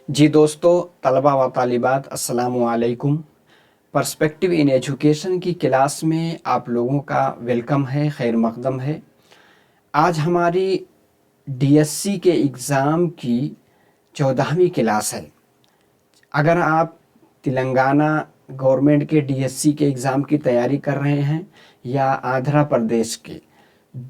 जी दोस्तों, तलबा व तालिबात अस्सलामु अलैकुम। पर्सपेक्टिव इन एजुकेशन की क्लास में आप लोगों का वेलकम है, खैर मकदम है। आज हमारी डीएससी के एग्ज़ाम की 14वीं क्लास है। अगर आप तेलंगाना गवर्नमेंट के डीएससी के एग्ज़ाम की तैयारी कर रहे हैं या आंध्र प्रदेश के,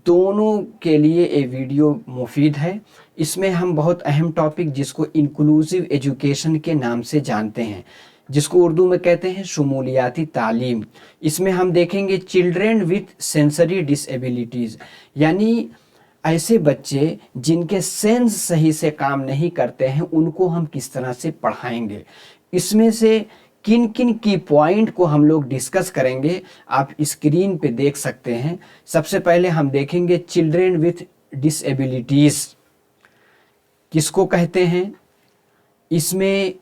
दोनों के लिए ये वीडियो मुफीद है। इसमें हम बहुत अहम टॉपिक जिसको इंक्लूसिव एजुकेशन के नाम से जानते हैं, जिसको उर्दू में कहते हैं शमूलियाती तालीम। इसमें हम देखेंगे चिल्ड्रेन विथ सेंसरी डिसेबिलिटीज़, यानी ऐसे बच्चे जिनके सेंस सही से काम नहीं करते हैं, उनको हम किस तरह से पढ़ाएंगे। इसमें से किन किन की पॉइंट को हम लोग डिस्कस करेंगे, आप स्क्रीन पे देख सकते हैं। सबसे पहले हम देखेंगे चिल्ड्रेन विथ डिसेबिलिटीज़ किसको कहते हैं, इसमें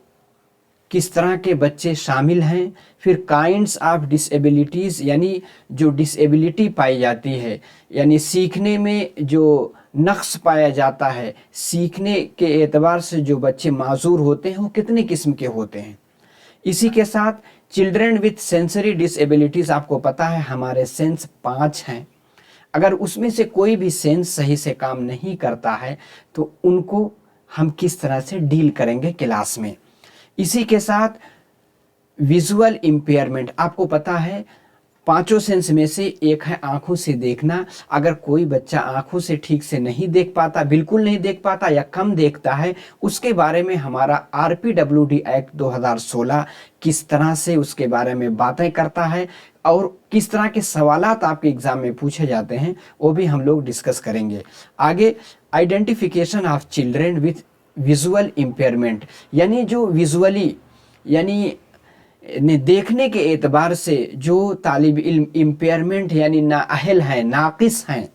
किस तरह के बच्चे शामिल हैं। फिर काइंड्स ऑफ डिसेबिलिटीज़, यानी जो डिसेबिलिटी पाई जाती है, यानी सीखने में जो नक्स पाया जाता है, सीखने के एतबार से जो बच्चे माजूर होते हैं वो कितने किस्म के होते हैं। इसी के साथ चिल्ड्रेन विथ सेंसरी डिसेबिलिटीज़, आपको पता है हमारे सेंस 5 हैं। अगर उसमें से कोई भी सेंस सही से काम नहीं करता है तो उनको हम किस तरह से डील करेंगे क्लास में। इसी के साथ विजुअल इम्पेयरमेंट, आपको पता है पांचों सेंस में से एक है आंखों से देखना। अगर कोई बच्चा आंखों से ठीक से नहीं देख पाता, बिल्कुल नहीं देख पाता या कम देखता है, उसके बारे में हमारा RPWD एक्ट 2016 किस तरह से उसके बारे में बातें करता है और किस तरह के सवालात आपके एग्जाम में पूछे जाते हैं, वो भी हम लोग डिस्कस करेंगे। आगे identification of children with visual impairment, यानी जो विजुअली यानी देखने के एतबार से जो तालिब इल्म इम्पेयरमेंट यानी नाअहल हैं, नाकिस हैं,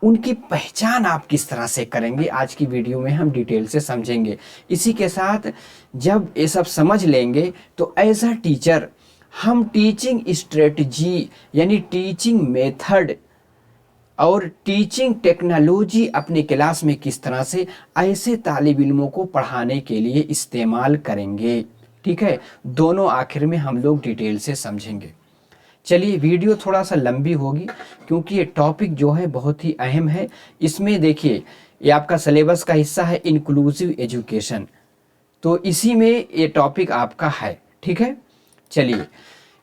उनकी पहचान आप किस तरह से करेंगे, आज की वीडियो में हम डिटेल से समझेंगे। इसी के साथ जब ये सब समझ लेंगे तो एज अ टीचर हम टीचिंग स्ट्रेटजी यानी टीचिंग मेथड और टीचिंग टेक्नोलॉजी अपने क्लास में किस तरह से ऐसे तालिब इल्मों को पढ़ाने के लिए इस्तेमाल करेंगे। ठीक है, दोनों आखिर में हम लोग डिटेल से समझेंगे। चलिए, वीडियो थोड़ा सा लंबी होगी क्योंकि ये टॉपिक जो है बहुत ही अहम है। इसमें देखिए, ये आपका सिलेबस का हिस्सा है इंक्लूसिव एजुकेशन, तो इसी में ये टॉपिक आपका है। ठीक है, चलिए,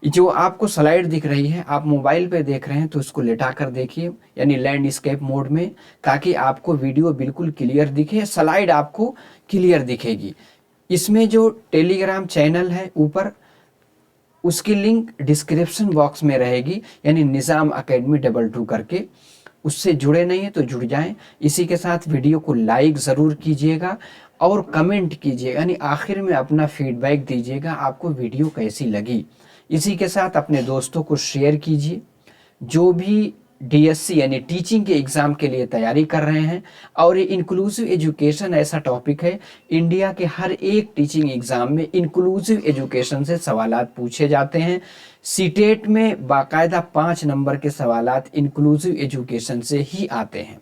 जो आपको स्लाइड दिख रही है, आप मोबाइल पे देख रहे हैं तो इसको लेटा कर देखिए, यानी लैंडस्केप मोड में, ताकि आपको वीडियो बिल्कुल क्लियर दिखे, स्लाइड आपको क्लियर दिखेगी। इसमें जो टेलीग्राम चैनल है ऊपर, उसकी लिंक डिस्क्रिप्शन बॉक्स में रहेगी, यानी निज़ाम अकेडमी 22 करके, उससे जुड़े नहीं हैं तो जुड़ जाएं। इसी के साथ वीडियो को लाइक ज़रूर कीजिएगा और कमेंट कीजिएगा, यानी आखिर में अपना फीडबैक दीजिएगा आपको वीडियो कैसी लगी। इसी के साथ अपने दोस्तों को शेयर कीजिए जो भी डीएससी यानी टीचिंग के एग्ज़ाम के लिए तैयारी कर रहे हैं। और ये इंक्लूसिव एजुकेशन ऐसा टॉपिक है, इंडिया के हर एक टीचिंग एग्ज़ाम में इंक्लूसिव एजुकेशन से सवालात पूछे जाते हैं। सीटेट में बाकायदा 5 नंबर के सवालात इंक्लूसिव एजुकेशन से ही आते हैं।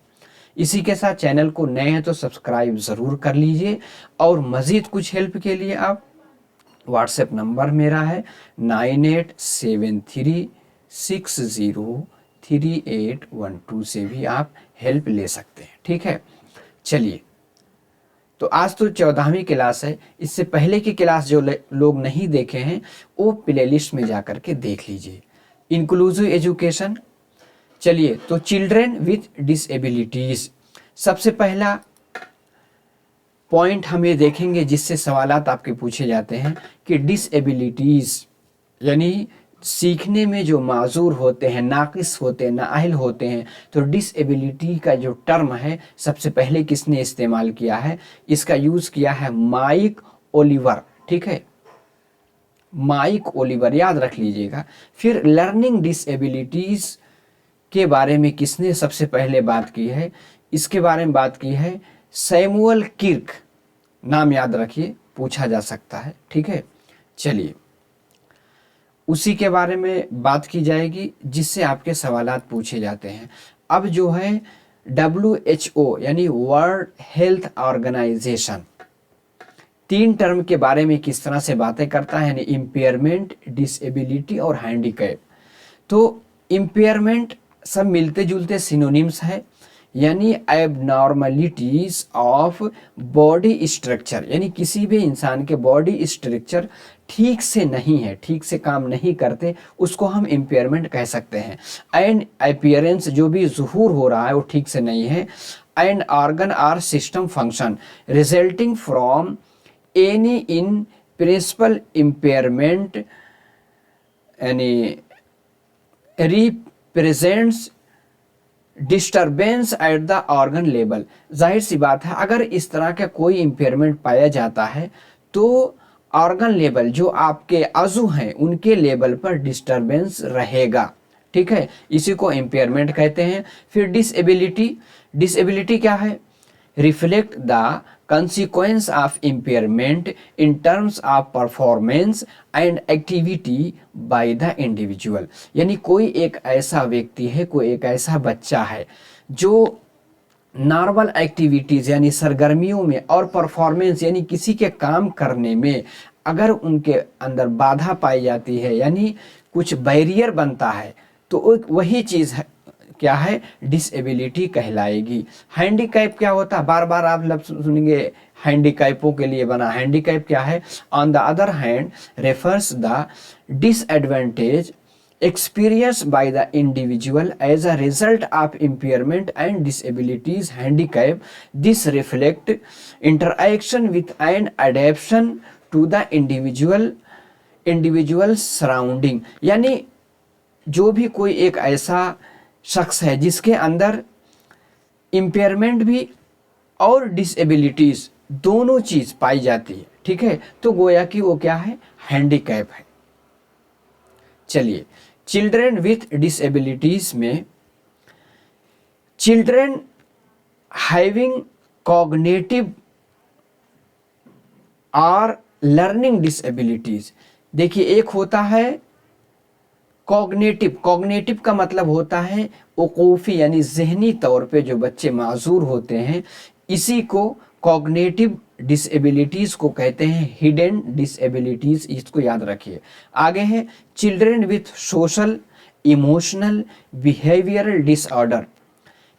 इसी के साथ चैनल को नए हैं तो सब्सक्राइब ज़रूर कर लीजिए और मज़ीद कुछ हेल्प के लिए आप व्हाट्सएप नंबर मेरा है 9873603812 से भी आप हेल्प ले सकते हैं। ठीक है, चलिए, तो आज तो 14वीं क्लास है। इससे पहले की क्लास जो लोग नहीं देखे हैं वो प्लेलिस्ट में जा कर के देख लीजिए, इंक्लूसिव एजुकेशन। चलिए, तो चिल्ड्रेन विथ डिसेबिलिटीज़, सबसे पहला पॉइंट हम ये देखेंगे जिससे सवालात आपके पूछे जाते हैं कि डिसेबिलिटीज़ यानी सीखने में जो माजूर होते हैं, नाकिस होते हैं, नाअहल होते हैं, तो डिसेबिलिटी का जो टर्म है सबसे पहले किसने इस्तेमाल किया है, इसका यूज़ किया है माइक ओलिवर। ठीक है, माइक ओलिवर याद रख लीजिएगा। फिर लर्निंग डिसेबिलिटीज़ के बारे में किसने सबसे पहले बात की है, इसके बारे में बात की है सैमुअल किर्क, नाम याद रखिए, पूछा जा सकता है। ठीक है, चलिए, उसी के बारे में बात की जाएगी जिससे आपके सवालात पूछे जाते हैं। अब जो है WHO यानी वर्ल्ड हेल्थ ऑर्गेनाइजेशन, तीन टर्म के बारे में किस तरह से बातें करता है, यानी इम्पेयरमेंट, डिसेबिलिटी और हैंडीकैप। तो इम्पेयरमेंट सब मिलते जुलते सिनोनिम्स है, यानी एबनॉर्मलिटीज ऑफ बॉडी स्ट्रक्चर, यानी किसी भी इंसान के बॉडी स्ट्रक्चर ठीक से नहीं है, ठीक से काम नहीं करते, उसको हम इम्पेयरमेंट कह सकते हैं। एंड अपीयरेंस, जो भी ज़ुहूर हो रहा है वो ठीक से नहीं है। And organ or system function resulting from any in principle impairment, यानी represents disturbance at the organ level. जाहिर सी बात है, अगर इस तरह का कोई इम्पेयरमेंट पाया जाता है तो ऑर्गन लेवल, जो आपके अज़ू हैं उनके लेवल पर डिस्टर्बेंस रहेगा, ठीक है, इसी को इम्पेयरमेंट कहते हैं। फिर डिसेबिलिटी, डिसेबिलिटी क्या है? Reflect the consequence of impairment in terms of performance and activity by the individual, यानी कोई एक ऐसा व्यक्ति है, कोई एक ऐसा बच्चा है जो नॉर्मल एक्टिविटीज़ यानी सरगर्मियों में और परफॉर्मेंस यानी किसी के काम करने में अगर उनके अंदर बाधा पाई जाती है, यानी कुछ बैरियर बनता है, तो वही चीज़ है, क्या है? डिसेबिलिटी कहलाएगी। हैंडीकैप क्या होता है? बार बार आप लफ्ज़ सुनेंगे हैंडीकैपों के लिए बना। हैंडीकैप क्या है? On the other hand refers the disadvantage experienced by the individual as a result of impairment and disabilities handicap. This reflect interaction with and adaptation to the individual surrounding, यानी जो भी कोई एक ऐसा शख्स है जिसके अंदर इम्पेयरमेंट भी और डिसेबिलिटीज दोनों चीज पाई जाती है, ठीक है, तो गोया कि वो क्या है? हैंडीकैप है। चलिए, चिल्ड्रन विथ डिसेबिलिटीज में चिल्ड्रन हैविंग कॉग्निटिव और लर्निंग डिसेबिलिटीज। देखिए, एक होता है कॉग्निटिव, कॉग्निटिव का मतलब होता है वकूफ़ी, यानी जहनी तौर पे जो बच्चे माजूर होते हैं, इसी को कॉग्निटिव डिसेबिलिटीज़ को कहते हैं, हिडन डिसेबिलिटीज़, इसको याद रखिए। आगे है children with social emotional behavioural disorder,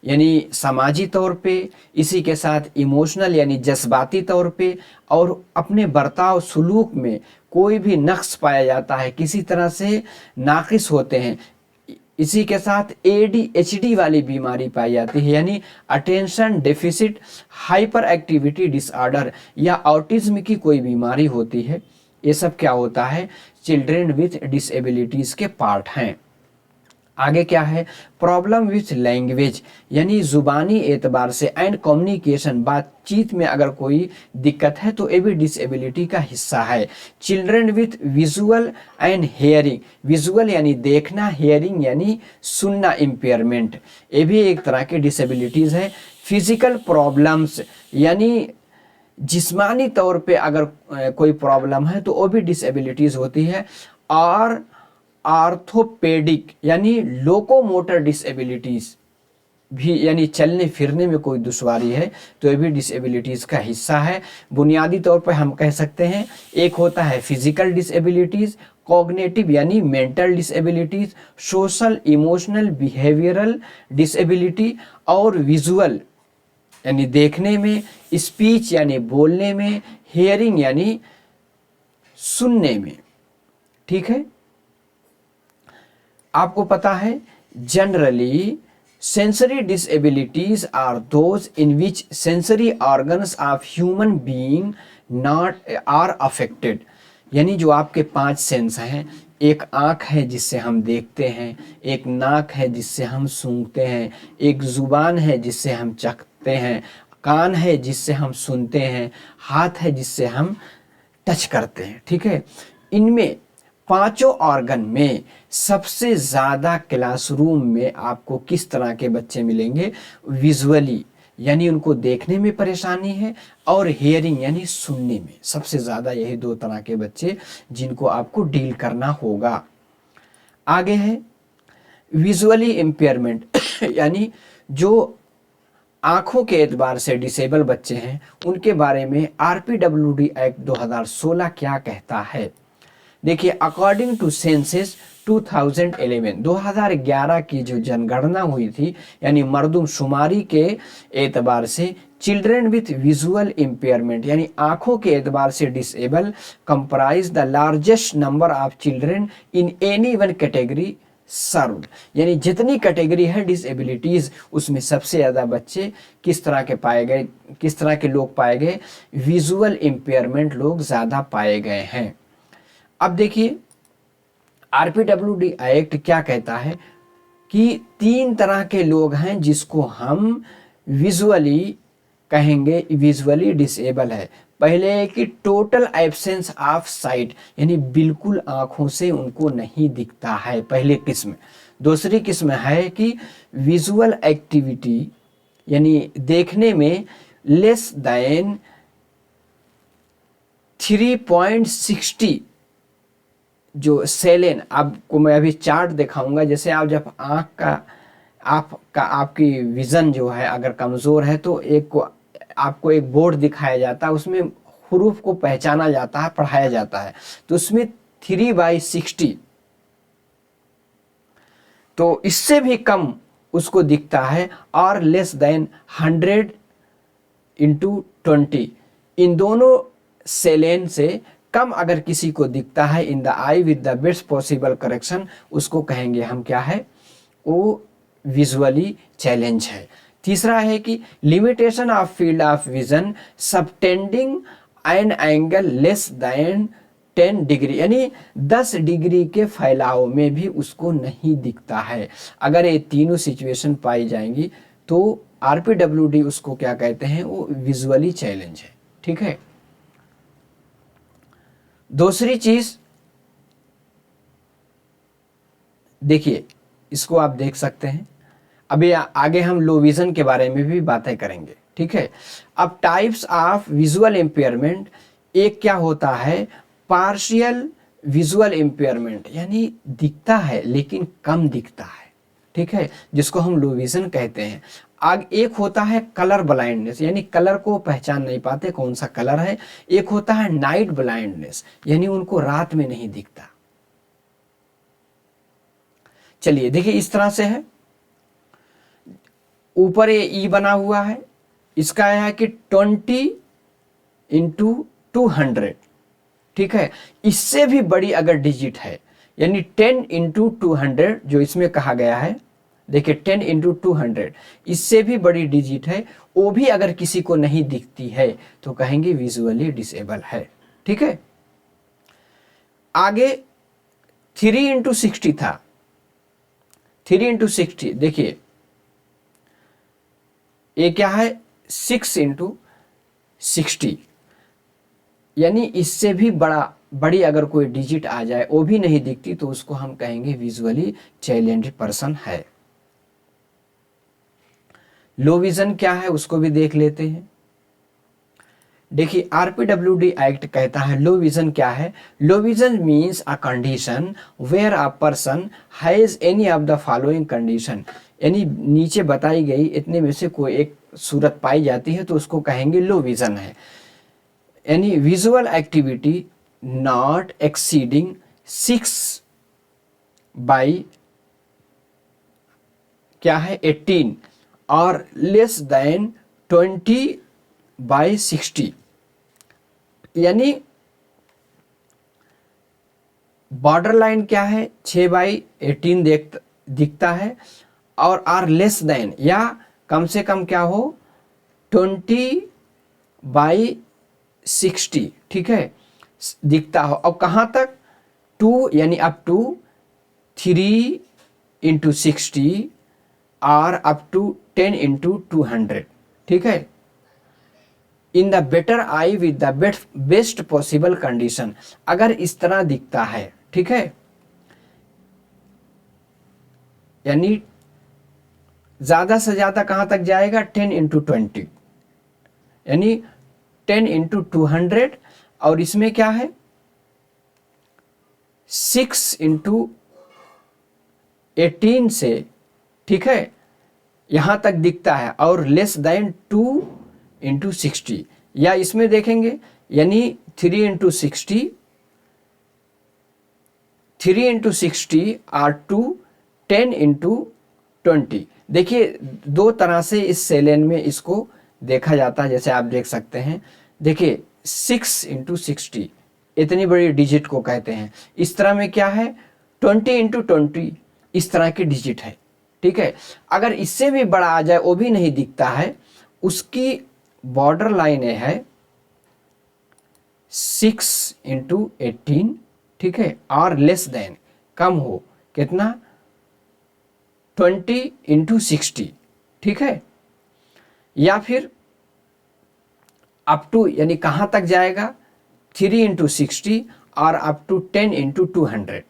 यानी समाजी तौर पे, इसी के साथ इमोशनल यानी जज्बाती तौर पे, और अपने बर्ताव सलूक में कोई भी नक्स पाया जाता है, किसी तरह से नाकिस होते हैं, इसी के साथ ADHD वाली बीमारी पाई जाती है, यानी attention deficit hyper activity disorder, या ऑटिज्म की कोई बीमारी होती है। ये सब क्या होता है? चिल्ड्रन विथ डिसेबिलिटीज़ के पार्ट हैं। आगे क्या है? प्रॉब्लम विथ लैंग्वेज, यानी ज़ुबानी एतबार से, एंड कम्युनिकेशन, बातचीत में अगर कोई दिक्कत है तो ये भी डिसेबिलिटी का हिस्सा है। Children with visual and hearing, visual यानी देखना, हेयरिंग यानी सुनना इम्पेयरमेंट, ये भी एक तरह की डिसेबिलिटीज़ है। फिजिकल प्रॉब्लम्स, यानी जिस्मानी तौर पे अगर कोई प्रॉब्लम है तो वो भी डिसेबिलिटीज़ होती है। और आर्थोपेडिक यानी लोकोमोटर डिसेबिलिटीज़ भी, यानी चलने फिरने में कोई दुश्वारी है तो ये भी डिसेबिलिटीज़ का हिस्सा है। बुनियादी तौर पर हम कह सकते हैं, एक होता है फिजिकल डिसेबिलिटीज़, कॉग्निटिव यानी mental disabilities, social emotional behavioural disability, और विजुअल यानी देखने में, स्पीच यानी बोलने में, हेयरिंग यानी सुनने में, ठीक है। आपको पता है generally sensory disabilities are those in which sensory organs of human being not are affected, यानी जो आपके 5 सेंस हैं, एक आँख है जिससे हम देखते हैं, एक नाक है जिससे हम सूंघते हैं, एक ज़ुबान है जिससे हम चखते हैं, कान है जिससे हम सुनते हैं, हाथ है जिससे हम टच करते हैं, ठीक है। इनमें 5 ऑर्गन में सबसे ज़्यादा क्लासरूम में आपको किस तरह के बच्चे मिलेंगे? विजुअली यानी उनको देखने में परेशानी है, और हेयरिंग यानी सुनने में सबसे ज़्यादा, यही 2 तरह के बच्चे जिनको आपको डील करना होगा। आगे है विजुअली इम्पेयरमेंट यानी जो आंखों के एतबार से डिसेबल बच्चे हैं उनके बारे में RPWD एक्ट 2016 क्या कहता है। देखिए, अकॉर्डिंग टू सेंसस 2011 की जो जनगणना हुई थी, यानी मर्दमशुमारी के एतबार से चिल्ड्रेन विथ विजुअल इम्पेयरमेंट यानी आंखों के एतबार से disable comprise the largest number of children in any one category serve, यानी जितनी कैटेगरी है डिसेबिलिटीज उसमें सबसे ज़्यादा बच्चे किस तरह के पाए गए, किस तरह के लोग पाए गए, विजुअल इम्पेयरमेंट लोग ज़्यादा पाए गए हैं। अब देखिए, RPWD एक्ट क्या कहता है कि 3 तरह के लोग हैं जिसको हम विजुअली कहेंगे विजुअली डिसेबल है। पहले है कि टोटल एब्सेंस ऑफ साइट, यानी बिल्कुल आंखों से उनको नहीं दिखता है, पहली किस्म। दूसरी किस्म है कि विजुअल एक्टिविटी यानी देखने में लेस देन 3.60 जो सेलेन, आपको मैं अभी चार्ट दिखाऊंगा। जैसे आप जब आँख का आपकी विज़न जो है अगर कमज़ोर है तो आपको एक बोर्ड दिखाया जाता है, उसमें हुरूफ को पहचाना जाता है, पढ़ाया जाता है, तो उसमें 3/60, तो इससे भी कम उसको दिखता है, और लेस देन 100/20, इन दोनों सेलेन से कम अगर किसी को दिखता है in the I with the best possible correction, उसको कहेंगे हम क्या है, वो विजुअली चैलेंज है। तीसरा है कि limitation of field of vision subtending an angle less than 10 degree, यानी 10 डिग्री के फैलाव में भी उसको नहीं दिखता है। अगर ये तीनों सिचुएशन पाई जाएंगी तो RPWD उसको क्या कहते हैं, वो विजुअली चैलेंज है। ठीक है। दूसरी चीज देखिए, इसको आप देख सकते हैं, अभी आगे हम लो विजन के बारे में भी बातें करेंगे। ठीक है। अब टाइप्स ऑफ विजुअल इम्पेयरमेंट, एक क्या होता है, पार्शियल विजुअल इम्पेयरमेंट, यानी दिखता है लेकिन कम दिखता है। ठीक है, जिसको हम लो विजन कहते हैं। आग एक होता है कलर ब्लाइंडनेस, यानी कलर को पहचान नहीं पाते कौन सा कलर है। एक होता है नाइट ब्लाइंडनेस, यानी उनको रात में नहीं दिखता। चलिए देखिए, इस तरह से है, ऊपर ये ई बना हुआ है, इसका है कि 20/200। ठीक है, इससे भी बड़ी अगर डिजिट है, यानी 10/200 जो इसमें कहा गया है, देखिए 10/200, इससे भी बड़ी डिजिट है, वो भी अगर किसी को नहीं दिखती है तो कहेंगे विजुअली डिसेबल है। ठीक है। आगे 3/60 था, 3/60 देखिए, ये क्या है, 6/60, यानी इससे भी बड़ी अगर कोई डिजिट आ जाए वो भी नहीं दिखती तो उसको हम कहेंगे विजुअली चैलेंज्ड पर्सन है। लो विजन क्या है उसको भी देख लेते हैं। देखिए, RPWD एक्ट कहता है लो विजन क्या है। Low vision means a condition where a person has any of the following condition, यानी नीचे बताई गई इतने में से कोई एक सूरत पाई जाती है तो उसको कहेंगे लो विजन है। यानी visual activity not exceeding 6 by क्या है 18 और लेस देन 20/60, यानी बॉर्डर लाइन क्या है 6/18 दिखता है, और आर लेस देन या कम से कम क्या हो 20/60। ठीक है, दिखता हो। और कहाँ तक 2 यानी अप टू 3/60 और अप टू 10/200। ठीक है, इन the better I with the best possible condition, अगर इस तरह दिखता है। ठीक है, यानी ज्यादा से ज्यादा कहां तक जाएगा 10/20, यानी 10/200, और इसमें क्या है 6/18 से। ठीक है, यहाँ तक दिखता है और लेस देन 2 × 60, या इसमें देखेंगे यानी 3 × 60 और 10 × 20। देखिए दो तरह से इस सेलेन में इसको देखा जाता है, जैसे आप देख सकते हैं। देखिए 6 × 60 इतनी बड़ी डिजिट को कहते हैं। इस तरह में क्या है 20 × 20 इस तरह की डिजिट है, ठीक है। अगर इससे भी बड़ा आ जाए वो भी नहीं दिखता है, उसकी बॉर्डर लाइन है 6 × 18, ठीक है, और लेस देन कम हो कितना 20 × 60, ठीक है। या फिर अप टू यानी कहाँ तक जाएगा 3 × 60 और up to 10 × 200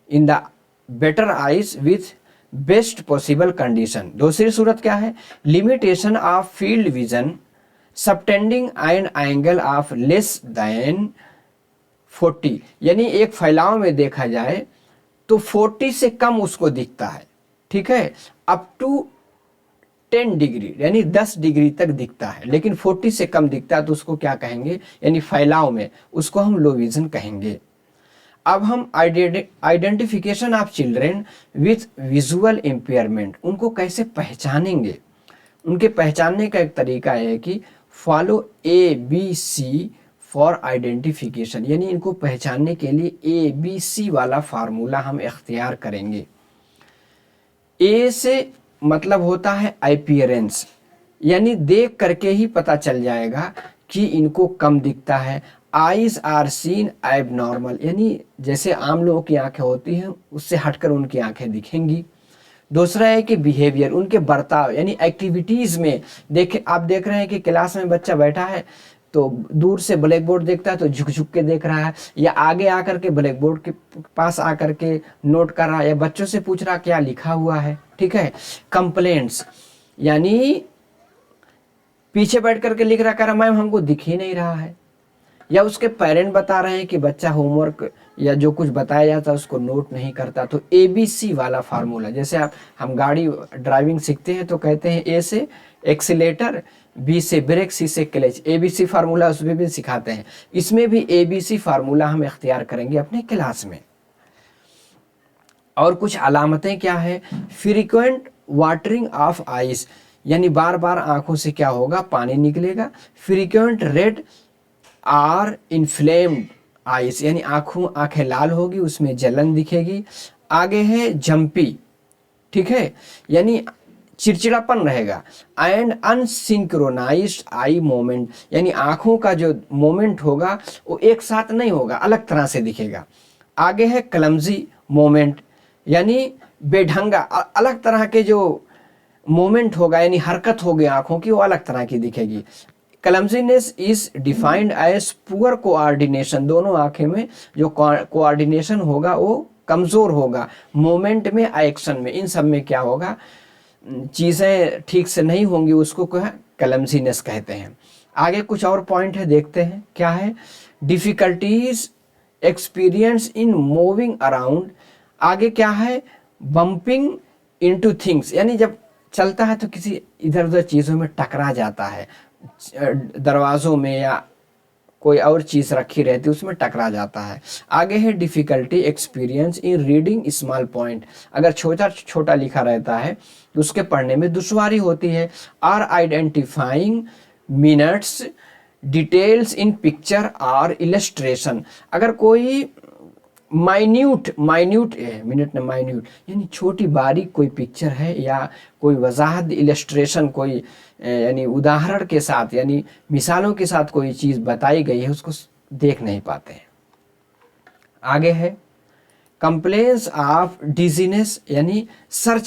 in the better eyes with best possible condition. दूसरी सूरत क्या है limitation of field vision subtending and angle of less than 40, यानी एक फैलाव में देखा जाए तो 40 से कम उसको दिखता है, ठीक है, अप टू 10 डिग्री यानी 10 डिग्री तक दिखता है, लेकिन 40 से कम दिखता है तो उसको क्या कहेंगे यानी फैलाव में, उसको हम लो विजन कहेंगे। अब हम identification of children with visual impairment, उनको कैसे पहचानेंगे। उनके पहचानने का एक तरीका है कि फॉलो ABC फॉर आइडेंटिफिकेशन, यानी इनको पहचानने के लिए ABC वाला फार्मूला हम इख्तियार करेंगे। ए से मतलब होता है अपीयरेंस, यानी देख करके ही पता चल जाएगा कि इनको कम दिखता है। आइज आर सीन एबनॉर्मल, यानी जैसे आम लोगों की आंखें होती हैं उससे हटकर उनकी आंखें दिखेंगी। दूसरा है कि बिहेवियर, उनके बर्ताव यानी एक्टिविटीज़ में देखे, आप देख रहे हैं कि क्लास में बच्चा बैठा है तो दूर से ब्लैक बोर्ड देखता है तो झुक झुक के देख रहा है, या आगे आकर के ब्लैक बोर्ड के पास आकर के नोट कर रहा है, या बच्चों से पूछ रहा क्या लिखा हुआ है, ठीक है। कंप्लेंट्स यानी पीछे बैठ करके लिख रहा, कह रहा मैम हमको दिख ही नहीं रहा है, या उसके पेरेंट बता रहे हैं कि बच्चा होमवर्क या जो कुछ बताया जाता है उसको नोट नहीं करता। तो ABC वाला फार्मूला, जैसे हम गाड़ी ड्राइविंग सीखते हैं तो कहते हैं A से एक्सीलेटर, B से ब्रेक, C से क्लच, ABC फार्मूला उसमें भी सिखाते हैं। इसमें भी ABC फार्मूला हम इख्तियार करेंगे अपने क्लास में। और कुछ अलामतें क्या है, फ्रीक्वेंट वाटरिंग ऑफ आइज, यानी बार बार आंखों से क्या होगा पानी निकलेगा। Frequent red or inflamed eyes, यानी आंखें लाल होगी, उसमें जलन दिखेगी। आगे है जंपी, ठीक है, यानी चिड़चिड़ापन रहेगा। एंड अनसिंक्रोनाइज्ड आई मोमेंट, यानी आंखों का जो मोमेंट होगा वो एक साथ नहीं होगा, अलग तरह से दिखेगा। आगे है क्लमजी मोमेंट, यानी बेढंगा अलग तरह के जो मोमेंट होगा, यानी हरकत होगी आंखों की, वो अलग तरह की दिखेगी। Clumsiness is defined as poor coordination, दोनों आंखें में जो कोऑर्डिनेशन होगा वो कमज़ोर होगा। मोमेंट में, एक्शन में, इन सब में क्या होगा चीज़ें ठीक से नहीं होंगी, उसको क्लमजीनेस कहते हैं। आगे कुछ और पॉइंट है, देखते हैं क्या है। Difficulties experience in moving around, आगे क्या है बम्पिंग इनटू थिंग्स, यानी जब चलता है तो किसी इधर उधर चीज़ों में टकरा जाता है, दरवाज़ों में या कोई और चीज़ रखी रहती है उसमें टकरा जाता है। आगे है difficulty experience in reading small point, अगर छोटा छोटा लिखा रहता है तो उसके पढ़ने में दुश्वारी होती है। Or identifying minutes details in picture और इलस्ट्रेशन, अगर कोई माइन्यूट मिनट में माइन्यूट यानी छोटी बारीक कोई पिक्चर है या कोई वजाहत इलस्ट्रेशन कोई यानी उदाहरण के साथ यानी मिसालों के साथ कोई चीज़ बताई गई है उसको देख नहीं पाते हैं। आगे है कंप्लेंस ऑफ डिजीनेस, यानी सर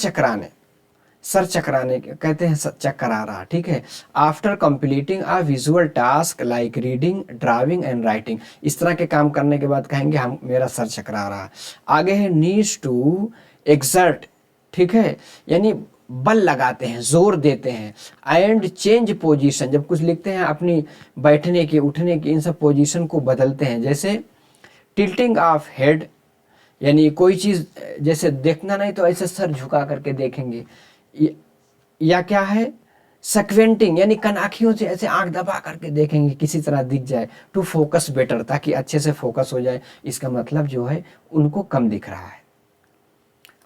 चकराने कहते हैं चक्कर आ रहा, ठीक है। After completing a visual task like reading, driving and writing, इस तरह के काम करने के बाद कहेंगे हम मेरा सर चकरा रहा। आगे है नीड्स टू एक्सर्ट, ठीक है, यानी बल लगाते हैं, जोर देते हैं। एंड चेंज पोजीशन, जब कुछ लिखते हैं अपनी बैठने की उठने की इन सब पोजीशन को बदलते हैं, जैसे टिल्टिंग ऑफ हेड, यानी कोई चीज़ जैसे देखना नहीं तो ऐसे सर झुका करके देखेंगे, या क्या है, सक्वेंटिंग, यानी कनाखियों से ऐसे आंख दबा करके देखेंगे किसी तरह दिख जाए, टू फोकस बेटर, ताकि अच्छे से फोकस हो जाए, इसका मतलब जो है उनको कम दिख रहा है।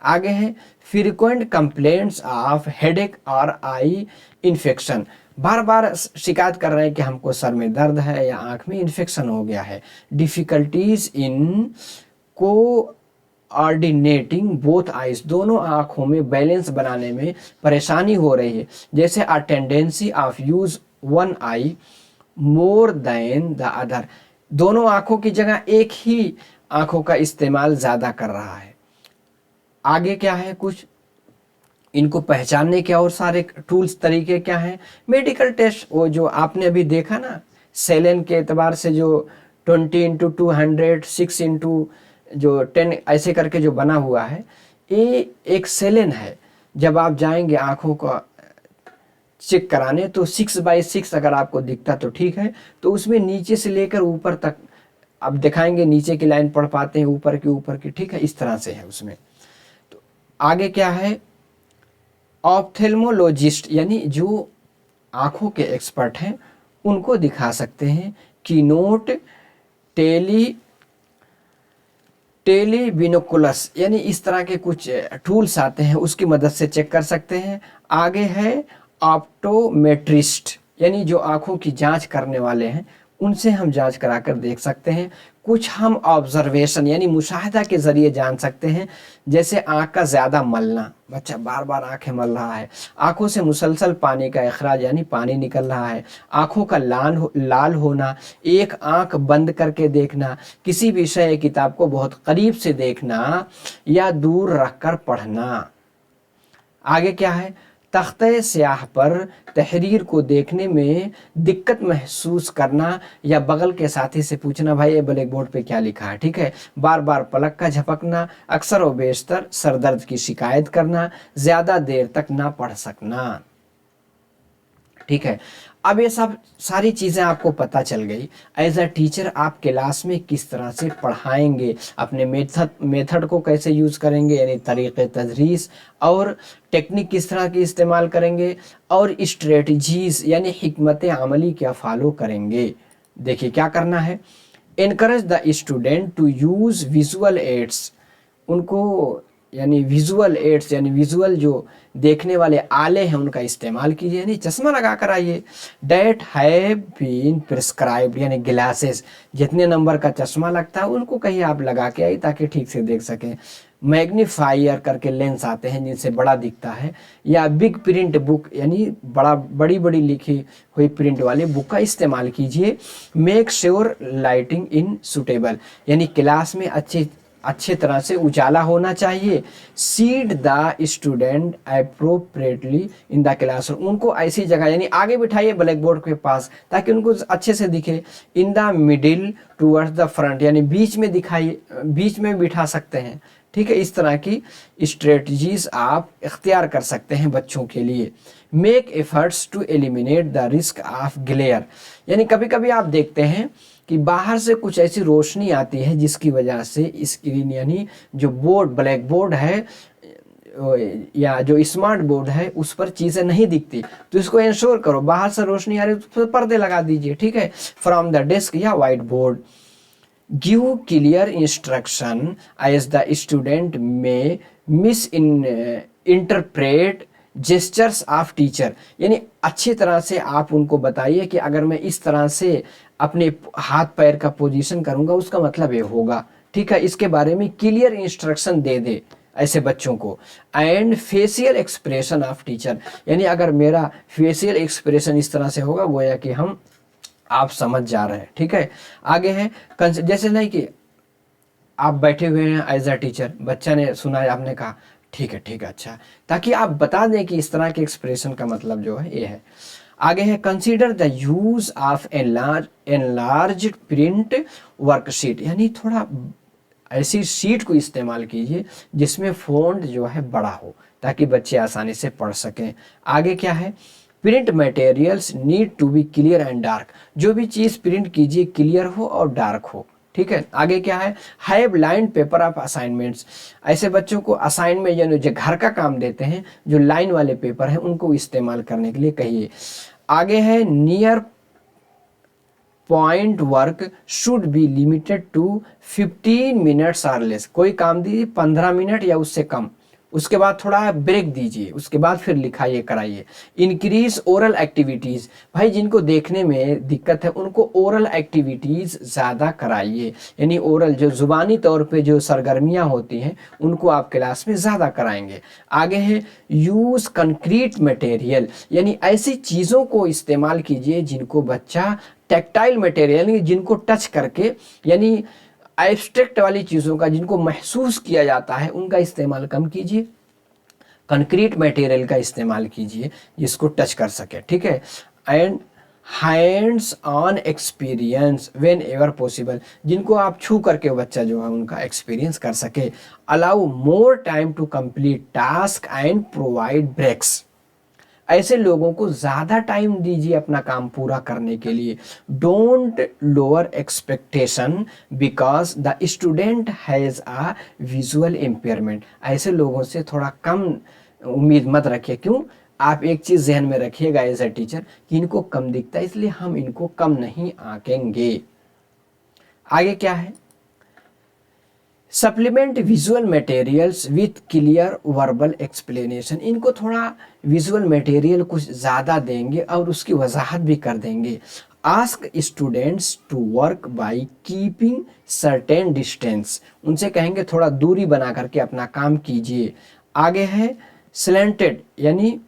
आगे है फ्रीक्वेंट कंप्लेंट्स ऑफ हेडेक और आई इन्फेक्शन, बार बार शिकायत कर रहे हैं कि हमको सर में दर्द है या आंख में इन्फेक्शन हो गया है। डिफिकल्टीज इन को ऑर्डिनेटिंग बोथ आइज, दोनों आंखों में बैलेंस बनाने में परेशानी हो रही है, जैसे a tendency of use one I more than the other, दोनों आंखों की जगह एक ही आंखों का इस्तेमाल ज़्यादा कर रहा है। आगे क्या है, कुछ इनको पहचानने के और सारे टूल्स तरीके क्या हैं, मेडिकल टेस्ट, वो जो आपने अभी देखा ना सेलेन के एतबार से जो 20x200 6x जो 10 ऐसे करके जो बना हुआ है, ये एक सेलेन है। जब आप जाएंगे आँखों का चेक कराने तो 6x6 अगर आपको दिखता तो ठीक है, तो उसमें नीचे से लेकर ऊपर तक आप दिखाएंगे, नीचे की लाइन पढ़ पाते हैं, ऊपर की, ठीक है, इस तरह से है उसमें। तो आगे क्या है, ऑप्थेल्मोलॉजिस्ट यानी जो आँखों के एक्सपर्ट हैं उनको दिखा सकते हैं। कीनोट, टेलीबिनोकुलस, यानी इस तरह के कुछ टूल्स आते हैं, उसकी मदद से चेक कर सकते हैं। आगे है ऑप्टोमेट्रिस्ट, यानी जो आँखों की जांच करने वाले हैं उनसे हम जांच कराकर देख सकते हैं। कुछ हम ऑब्जर्वेशन यानी मुशाहिदा के ज़रिए जान सकते हैं, जैसे आँख का ज़्यादा मलना, बच्चा बार बार आँखें मल रहा है, आँखों से मुसलसल पानी का इखराज यानी पानी निकल रहा है, आँखों का लाल होना, एक आँख बंद करके देखना, किसी विषय किताब को बहुत करीब से देखना या दूर रखकर पढ़ना। आगे क्या है, तख्ते स्याह पर तहरीर को देखने में दिक्कत महसूस करना या बगल के साथी से पूछना, भाई ये ब्लैक बोर्ड पे क्या लिखा है, ठीक है, बार बार पलक का झपकना, अक्सर व बेशतर सरदर्द की शिकायत करना, ज़्यादा देर तक ना पढ़ सकना, ठीक है। अब ये सब सारी चीज़ें आपको पता चल गई। एज अ टीचर आप क्लास में किस तरह से पढ़ाएंगे, अपने मेथड को कैसे यूज़ करेंगे, यानी तरीक़े तदरीस और टेक्निक किस तरह की इस्तेमाल करेंगे, और स्ट्रेटजीज़ यानी हिकमत अमली क्या फॉलो करेंगे। देखिए क्या करना है, encourage the student to use visual aids, उनको यानी विजुअल एड्स यानी विजुअल जो देखने वाले आले हैं उनका इस्तेमाल कीजिए, यानी चश्मा लगा कर आइए। डेट हैव बीन प्रिस्क्राइब्ड यानी ग्लासेस, जितने नंबर का चश्मा लगता है उनको कहीं आप लगा के आइए ताकि ठीक से देख सकें। मैग्नीफायर करके लेंस आते हैं जिनसे बड़ा दिखता है, या बिग प्रिंट बुक यानी बड़ी बड़ी लिखी हुई प्रिंट वाली बुक का इस्तेमाल कीजिए। मेक श्योर लाइटिंग इन सुटेबल, यानी क्लास में अच्छे तरह से उजाला होना चाहिए। Seat the student appropriately in the classroom, उनको ऐसी जगह यानी आगे बिठाइए ब्लैक बोर्ड के पास ताकि उनको अच्छे से दिखे। In the middle towards the front, यानी बीच में दिखाइए, बीच में बिठा सकते हैं, ठीक है। इस तरह की स्ट्रेटजीज आप इख्तियार कर सकते हैं बच्चों के लिए। Make efforts to eliminate the risk of glare, यानी कभी कभी आप देखते हैं कि बाहर से कुछ ऐसी रोशनी आती है जिसकी वजह से स्क्रीन यानी जो बोर्ड ब्लैक बोर्ड है या जो स्मार्ट बोर्ड है उस पर चीज़ें नहीं दिखती, तो इसको इंश्योर करो, बाहर से रोशनी आ रही है तो पर्दे लगा दीजिए, ठीक है, फ्रॉम द डेस्क या white board. Give clear instruction as the student may misinterpret gestures of teacher, यानी अच्छी तरह से आप उनको बताइए कि अगर मैं इस तरह से अपने हाथ पैर का पोजीशन करूंगा उसका मतलब ये होगा, ठीक है, इसके बारे में क्लियर इंस्ट्रक्शन दे दे ऐसे बच्चों को। And facial expression of teacher, यानी अगर मेरा फेशियल एक्सप्रेशन इस तरह से होगा गोया कि आप समझ जा रहे हैं, ठीक है। आगे है जैसे नहीं कि आप बैठे हुए हैं एज अ टीचर, बच्चा ने सुना है, आपने कहा ठीक है अच्छा, ताकि आप बता दें कि इस तरह के एक्सप्रेशन का मतलब जो है ये है। आगे है consider the use of enlarged print worksheet, यानी थोड़ा ऐसी शीट को इस्तेमाल कीजिए जिसमें फ़ॉन्ट जो है बड़ा हो ताकि बच्चे आसानी से पढ़ सकें। आगे क्या है, print materials need to be clear and dark, जो भी चीज़ प्रिंट कीजिए क्लियर हो और डार्क हो, ठीक है। आगे क्या है, have line paper of assignments, ऐसे बच्चों को असाइनमेंट यानी जो घर का काम देते हैं, जो लाइन वाले पेपर हैं उनको इस्तेमाल करने के लिए कहिए। आगे है near point work should be limited to 15 minutes or less, कोई काम दीजिए 15 मिनट या उससे कम, उसके बाद थोड़ा ब्रेक दीजिए, उसके बाद फिर लिखाइए कराइए। इंक्रीज ओरल एक्टिविटीज़, भाई जिनको देखने में दिक्कत है उनको ओरल एक्टिविटीज़ ज़्यादा कराइए, यानी ओरल जो ज़ुबानी तौर पे जो सरगर्मियाँ होती हैं उनको आप क्लास में ज़्यादा कराएंगे। आगे है यूज़ कंक्रीट मटेरियल, यानी ऐसी चीज़ों को इस्तेमाल कीजिए जिनको बच्चा टेक्टाइल मटेरियल, यानी जिनको टच करके, यानी एब्स्ट्रैक्ट वाली चीज़ों का जिनको महसूस किया जाता है उनका इस्तेमाल कम कीजिए, कंक्रीट मटेरियल का इस्तेमाल कीजिए जिसको टच कर सके, ठीक है। And hands on experience when ever possible, जिनको आप छू करके बच्चा जो है उनका एक्सपीरियंस कर सके। Allow more time to complete task and provide breaks, ऐसे लोगों को ज़्यादा टाइम दीजिए अपना काम पूरा करने के लिए। Don't lower expectation because the student has a visual impairment, ऐसे लोगों से थोड़ा कम उम्मीद मत रखिए। क्यों, आप एक चीज़ जहन में रखिएगा एज ए टीचर कि इनको कम दिखता है इसलिए हम इनको कम नहीं आंकेंगे। आगे क्या है, supplement visual materials with clear verbal explanation, इनको थोड़ा विजुअल मटेरियल कुछ ज़्यादा देंगे और उसकी वजाहत भी कर देंगे। Ask students to work by keeping certain distance, उनसे कहेंगे थोड़ा दूरी बना करके अपना काम कीजिए। आगे है स्लेंटेड, यानी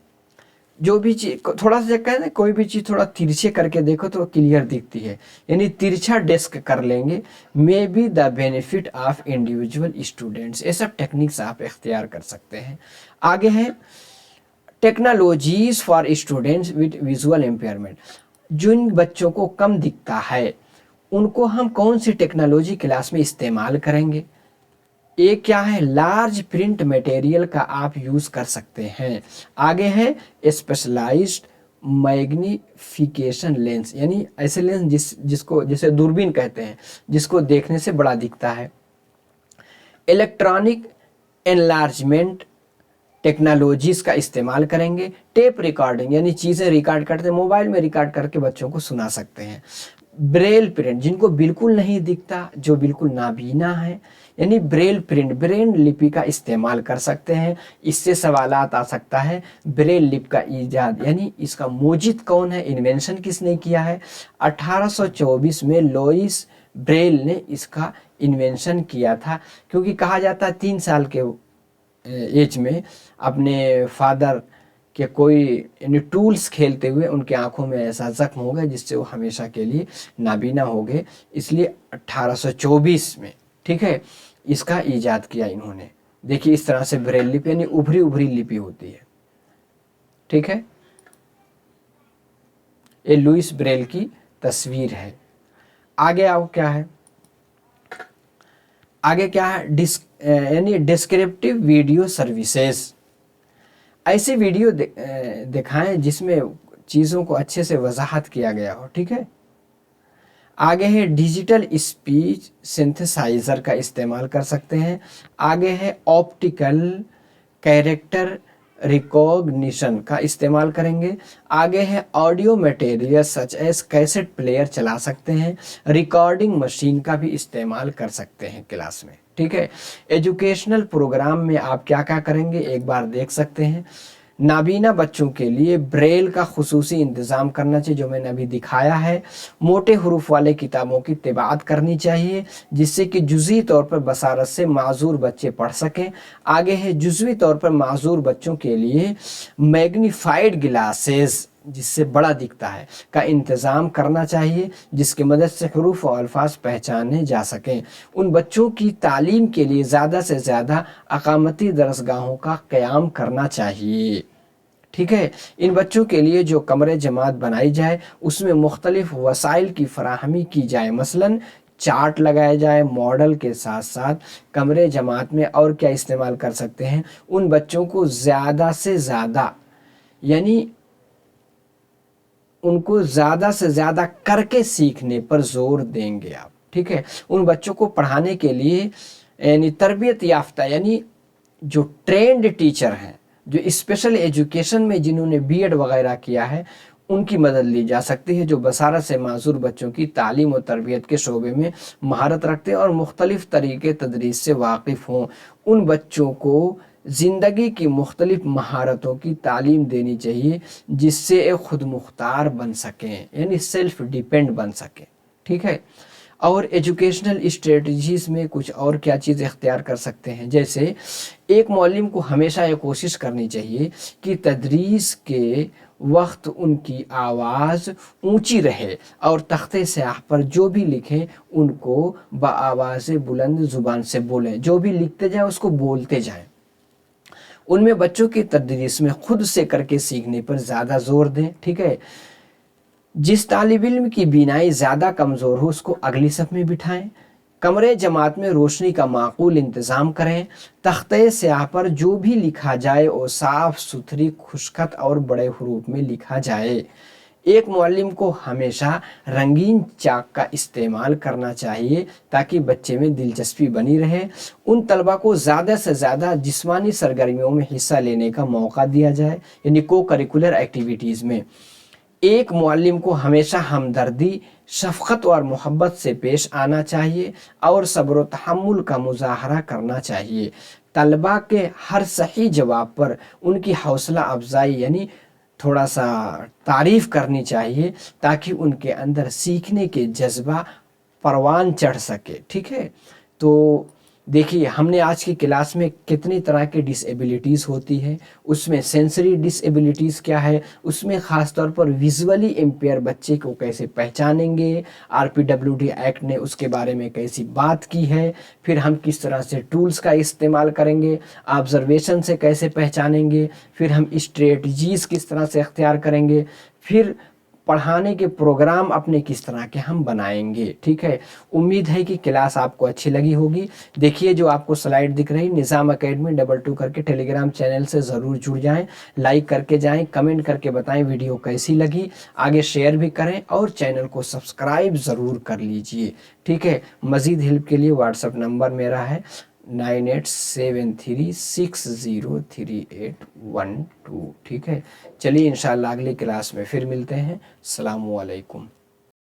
जो भी चीज़ थोड़ा सा कहते हैं कोई भी चीज़ थोड़ा तिरछे करके देखो तो क्लियर दिखती है, यानी तिरछा डेस्क कर लेंगे। May be the benefit of individual students, ये सब टेक्निक्स आप इख्तियार कर सकते हैं। आगे है technologies for students with visual impairment, जिन बच्चों को कम दिखता है उनको हम कौन सी टेक्नोलॉजी क्लास में इस्तेमाल करेंगे। एक क्या है, लार्ज प्रिंट मटेरियल का आप यूज़ कर सकते हैं। आगे है स्पेशलाइज्ड मैग्निफिकेशन लेंस, यानी ऐसे लेंस जिसको जैसे दूरबीन कहते हैं, जिसको देखने से बड़ा दिखता है। इलेक्ट्रॉनिक एनलार्जमेंट टेक्नोलॉजीज़ का इस्तेमाल करेंगे। टेप रिकॉर्डिंग, यानी चीज़ें रिकॉर्ड करते मोबाइल में रिकॉर्ड करके बच्चों को सुना सकते हैं। ब्रेल प्रिंट, जिनको बिल्कुल नहीं दिखता, जो बिल्कुल नाबीना है, यानी ब्रेल प्रिंट, ब्रेल लिपि का इस्तेमाल कर सकते हैं। इससे सवालात आ सकता है ब्रेल लिपि का ईजाद, यानी इसका मूजिद कौन है, इन्वेंशन किसने किया है। 1824 में लुइस ब्रेल ने इसका इन्वेंशन किया था, क्योंकि कहा जाता है 3 साल के एज में अपने फादर कि कोई यानी टूल्स खेलते हुए उनके आंखों में ऐसा जख्म हो गया जिससे वो हमेशा के लिए नाबीना हो गए, इसलिए 1824 में, ठीक है, इसका ईजाद किया इन्होंने। देखिए इस तरह से ब्रेल लिपि यानी उभरी उभरी लिपि होती है, ठीक है। ये लुइस ब्रेल की तस्वीर है। आगे आओ क्या है, आगे क्या है, यानी डिस्क्रिप्टिव वीडियो सर्विसेज, ऐसी वीडियो दिखाएं जिसमें चीज़ों को अच्छे से वजाहत किया गया हो, ठीक है। आगे है डिजिटल स्पीच सिंथेसाइज़र का इस्तेमाल कर सकते हैं। आगे है ऑप्टिकल कैरेक्टर रिकॉग्निशन का इस्तेमाल करेंगे। आगे है audio material such as cassette player चला सकते हैं। रिकॉर्डिंग मशीन का भी इस्तेमाल कर सकते हैं क्लास में, ठीक है। एजुकेशनल प्रोग्राम में आप क्या क्या करेंगे एक बार देख सकते हैं। नाबीना बच्चों के लिए ब्रेल का खुसूसी इंतज़ाम करना चाहिए, जो मैंने अभी दिखाया है। मोटे हरूफ वाले किताबों की तिबात करनी चाहिए जिससे कि जुज़वी तौर पर बसारत से माजूर बच्चे पढ़ सकें। आगे है जुज़वी तौर पर माजूर बच्चों के लिए मैग्नीफाइड ग्लासेस, जिससे बड़ा दिखता है, का इंतज़ाम करना चाहिए जिसकी मदद से हरूफ और अल्फाज पहचाने जा सकें। उन बच्चों की तालीम के लिए ज़्यादा से ज़्यादा अकामती दरसगाहों का क़याम करना चाहिए, ठीक है। इन बच्चों के लिए जो कमरे जमात बनाई जाए उसमें मुख्तलिफ वसाइल की फराहमी की जाए, मसलन चार्ट लगाया जाए। मॉडल के साथ साथ कमरे जमात में और क्या इस्तेमाल कर सकते हैं, उन बच्चों को ज़्यादा से ज़्यादा, यानी उनको ज़्यादा से ज़्यादा करके सीखने पर जोर देंगे आप, ठीक है। उन बच्चों को पढ़ाने के लिए यानी तरबियत याफ्ता यानी जो ट्रेंड टीचर हैं, जो स्पेशल एजुकेशन में जिन्होंने बीएड वगैरह किया है, उनकी मदद ली जा सकती है, जो बसारत से माजूर बच्चों की तालीम और तरबियत के शोबे में महारत रखते हैं और मुख्तलिफ तरीके तदरीस से वाकिफ़ हों। उन बच्चों को ज़िंदगी की मुख्तलिफ महारतों की तालीम देनी चाहिए, जिससे एक खुद मुख्तार बन सकें, यानी सेल्फ डिपेंड बन सकें, ठीक है। और एजुकेशनल स्ट्रेटजीज़ में कुछ और क्या चीज़ इख्तियार कर सकते हैं, जैसे एक मौलिम को हमेशा ये कोशिश करनी चाहिए कि तदरीस के वक्त उनकी आवाज़ ऊंची रहे और तख्ते स्याह पर जो भी लिखें उनको बआवाज़ बुलंद ज़ुबान से बोलें, जो भी लिखते जाएं उसको बोलते जाएं। उनमें बच्चों की तदरीस में खुद से करके सीखने पर ज़्यादा ज़ोर दें, ठीक है। जिस तालिब इल्म की बीनाई ज़्यादा कमज़ोर हो उसको अगली सफ़ में बिठाएं। कमरे जमात में रोशनी का माकूल इंतज़ाम करें। तख्ते स्याह पर जो भी लिखा जाए वो साफ़ सुथरी खुशखत और बड़े हरूफ में लिखा जाए। एक मुअल्लिम को हमेशा रंगीन चाक का इस्तेमाल करना चाहिए ताकि बच्चे में दिलचस्पी बनी रहे। उन तलबा को ज़्यादा से ज़्यादा जिस्मानी सरगर्मियों में हिस्सा लेने का मौका दिया जाए, यानी को करिकुलर एक्टिविटीज़ में। एक मुअल्लिम को हमेशा हमदर्दी, शफ़क़त और मोहब्बत से पेश आना चाहिए और सब्र व तहम्मुल का मुज़ाहरा करना चाहिए। तलबा के हर सही जवाब पर उनकी हौसला अफजाई यानी थोड़ा सा तारीफ़ करनी चाहिए, ताकि उनके अंदर सीखने के जज्बा परवान चढ़ सके, ठीक है। तो देखिए, हमने आज की क्लास में कितनी तरह की डिसेबिलिटीज़ होती है, उसमें सेंसरी डिसेबिलिटीज़ क्या है, उसमें ख़ास तौर पर विजुअली इम्पेयर बच्चे को कैसे पहचानेंगे, आरपीडब्ल्यूडी एक्ट ने उसके बारे में कैसी बात की है, फिर हम किस तरह से टूल्स का इस्तेमाल करेंगे, ऑब्जर्वेशन से कैसे पहचानेंगे, फिर हम स्ट्रेटजीज़ किस तरह से अख्तियार करेंगे, फिर पढ़ाने के प्रोग्राम अपने किस तरह के हम बनाएंगे, ठीक है। उम्मीद है कि क्लास आपको अच्छी लगी होगी। देखिए, जो आपको स्लाइड दिख रही निज़ाम अकेडमी 22 करके टेलीग्राम चैनल से ज़रूर जुड़ जाएं, लाइक करके जाएं, कमेंट करके बताएं वीडियो कैसी लगी, आगे शेयर भी करें और चैनल को सब्सक्राइब ज़रूर कर लीजिए, ठीक है। मज़ीद हेल्प के लिए व्हाट्सअप नंबर मेरा है 9873603812, ठीक है। चलिए इंशाल्लाह अगली क्लास में फिर मिलते हैं। अस्सलामु अलैकुम।